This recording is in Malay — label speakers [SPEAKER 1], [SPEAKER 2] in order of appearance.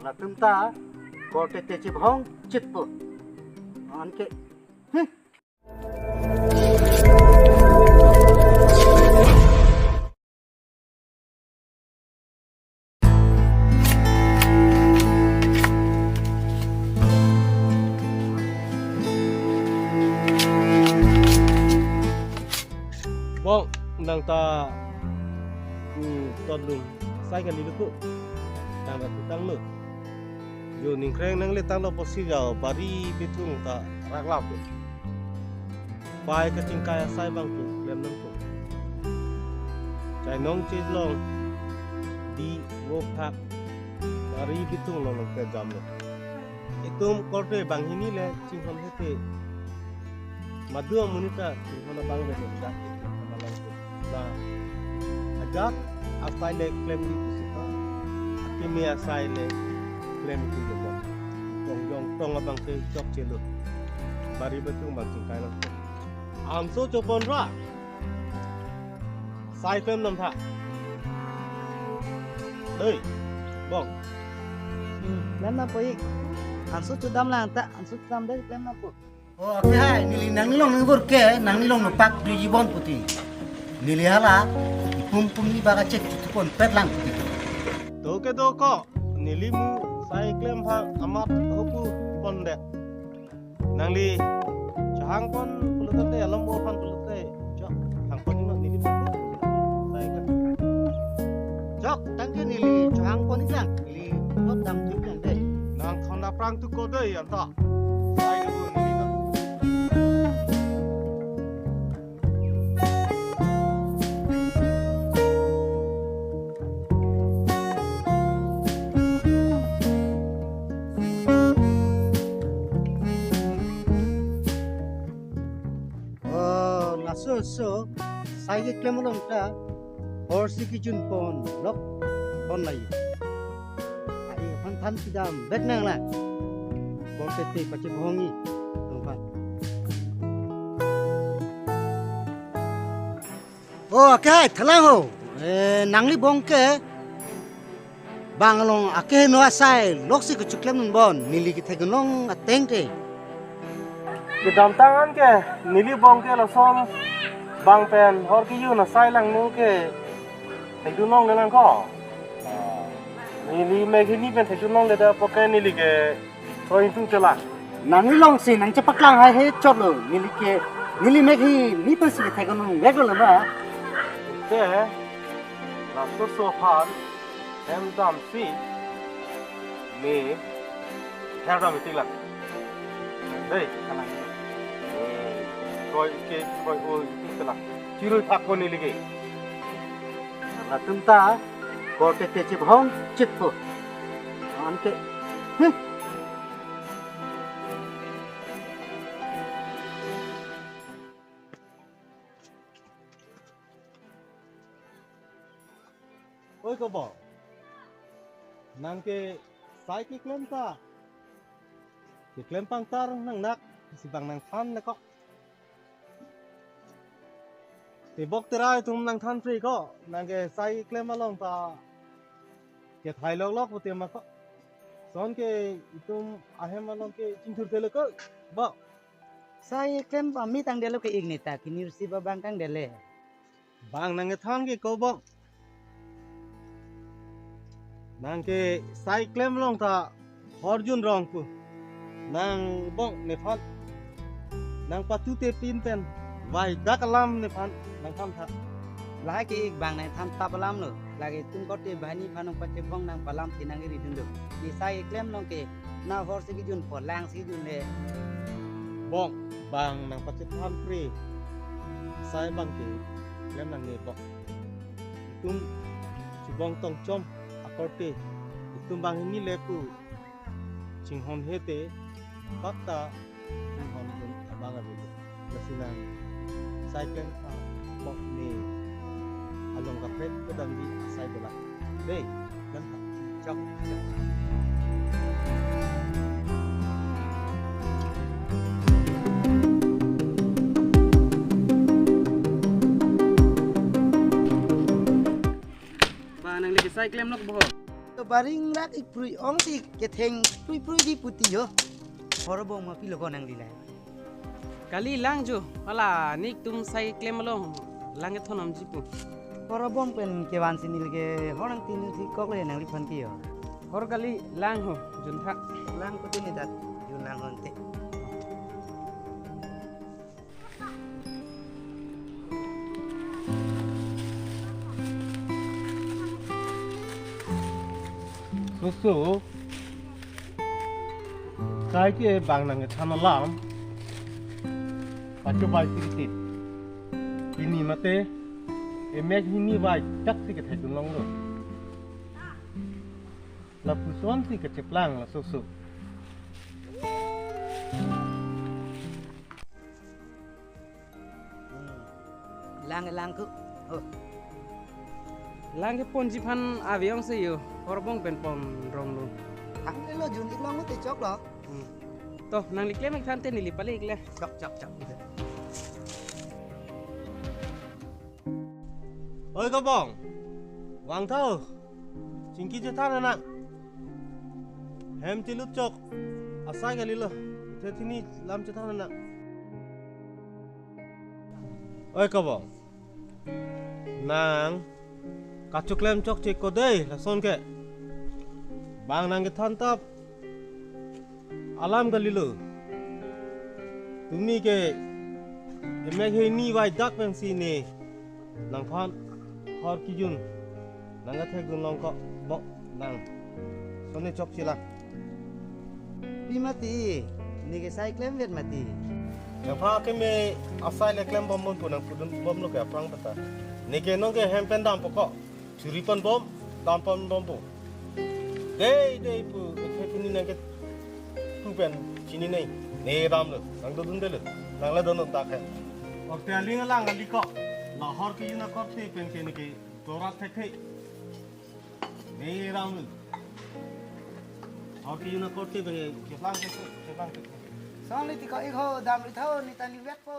[SPEAKER 1] Latumta kote techi bhong chitpo anke
[SPEAKER 2] Bong, nang ta tot lung sai kan lilu nang da tutang lu yo ning kreng nang le tang lo posi jao bari bitung ta raklap tu bai ka ting kaya sai bang tu lem nang tu chai nong chi long di wo phak bari bitung lo long ke jam lo itum korte bang hini le ching hon hete madua munita ching hon bang be da na agak apa le claim di sita akimi asai le claim di job jong tong abang ke job chelu bari betung bang kai lang am so chopon ra sai claim nam tha dei bong
[SPEAKER 3] Lem na po ik. Ansu cudam lang ta, ansu cudam deh lem na po.
[SPEAKER 1] oh ke hai nili nang long ngur ke nang long pak du jibon puti nili hala pum ni baga cek pun pet lang puti
[SPEAKER 2] to ke do ko nilimu sai claim ha amat hopu pon de nang li chang pon pulutate alam mo pan pulute jo hang pon ni nili sai ka
[SPEAKER 1] jok tang ke nili chang pon ni lang nili not dam tu lang deh
[SPEAKER 2] nang khanda prang tu ko dei anta sai du nili ka
[SPEAKER 1] so sai ke claim long ta horsi ki jun pon lok pon lai ai phan than ki dam bet nang la bon te te pachi bhongi to ba oh ke thalang ho nangli bong ke bangalong ake no asai loksi ku chuklem bon nili ki thegnong ateng te
[SPEAKER 2] ke dam tangan ke nili bong ke la som bang pen hor ki yu na sai lang nu ke thai du nong le lang ko nili me ki ni pen thai du nong le da poke nili ke roi tu chela
[SPEAKER 1] nangli long si nang chapak lang hai he chot lo nili ke nili me ki ni pa si thegnong regol ba
[SPEAKER 2] te la so phan em dam si me theo dam ti la đây kalang koi ke koi o itla chirui thak ko ni ligi
[SPEAKER 1] latumta kote techi bhong chitpo anke
[SPEAKER 2] oi ko bo nang ke sai ki klem ta ki klem pang tar nang nak si bang nang than na ko ti bok terai tum nang than free ko nang ke sai klem along ta ke thai lok lok puti ma ko son ke itum ahem along ke chinthur tele ko ba
[SPEAKER 3] Saya claim pa mi tang delo ke ignita kini si babang kang dele.
[SPEAKER 2] bang nang ke than ke ko bo nang ke sai klem long ta horjun rong pu nang bong ne phan nang patu te pin pen vai dakalam ne phan nang tham tha
[SPEAKER 3] Lah ke ik bang nai tham tapalam lo. Lagi tum ko te bani phanong pache bong nang palam tinang iri dundu. Di saya claim long ke na hor si jun po lang si jun le.
[SPEAKER 2] bong bang nang patu tham pri sai bang ke klem nang ne bong tum si bong tong chom akorte tum bang ni lepu ching hon hete pakta ching hon bun abang abi lasina sai klem pa bong ne along ka pet ke dam di sai bola dei dan chok
[SPEAKER 3] Ba nang lagi saya claim lo boh. To baring rak ik prui ong ti ke theng prui di puti yo horobong ma pilo ko nang lilai
[SPEAKER 4] kali lang jo ala nik tum sai klem long lang thonam jipu
[SPEAKER 3] horobong pen ke wan sinil ke horang tin si kok le nang li phan ki yo
[SPEAKER 4] hor kali lang ho jun tha
[SPEAKER 3] lang ko tu ni dat yun nang honte
[SPEAKER 2] Susu, sai ke bang nang ke thana lam, pacu bai sikit. Ini mate, emek ini bai tak sikit hai long lo. La pusuan sikit ceplang la susu.
[SPEAKER 3] lang ku
[SPEAKER 4] lang ke pon jipan aviong se yo horobong pen pom rong lu
[SPEAKER 3] thang le lo jun ik long te chok lo
[SPEAKER 4] to nang liklem ek than te ni li pale ik le
[SPEAKER 3] chok
[SPEAKER 2] Oi các bong, wang thâu, chính kia thang nè. Hem ti lut chok, asai cái lilo, thế thì ni làm cho thang nè. Oi các bong, nang, cả chục lem chok chek có đây là son ke. Bang nang cái than tap, alam cái lilo. Tumi ke, emek he ni vai dak bang sini, nang phan. Hor kijun nang thek gun long ko bo nang sone chok chila
[SPEAKER 3] pi mati ni ke sai klem vet mati
[SPEAKER 2] ya pha ke me asai le klem bom mon punang pudun bom lo ka prang pata ni ke no ke hem pen dam poko churi pon bom dam pon bom bu dei pu ke pini nang ke tu pen chini nei ne dam lo nang do dun de lo nang la don ta ke ok te ling lang ali ko la hor ki na ko te pen ke ni ke tora thek thei nei ram lu hor ki na ko te be ke lang ke lang ke
[SPEAKER 3] song li ti ko ik ho dam li thau ni tan li vet po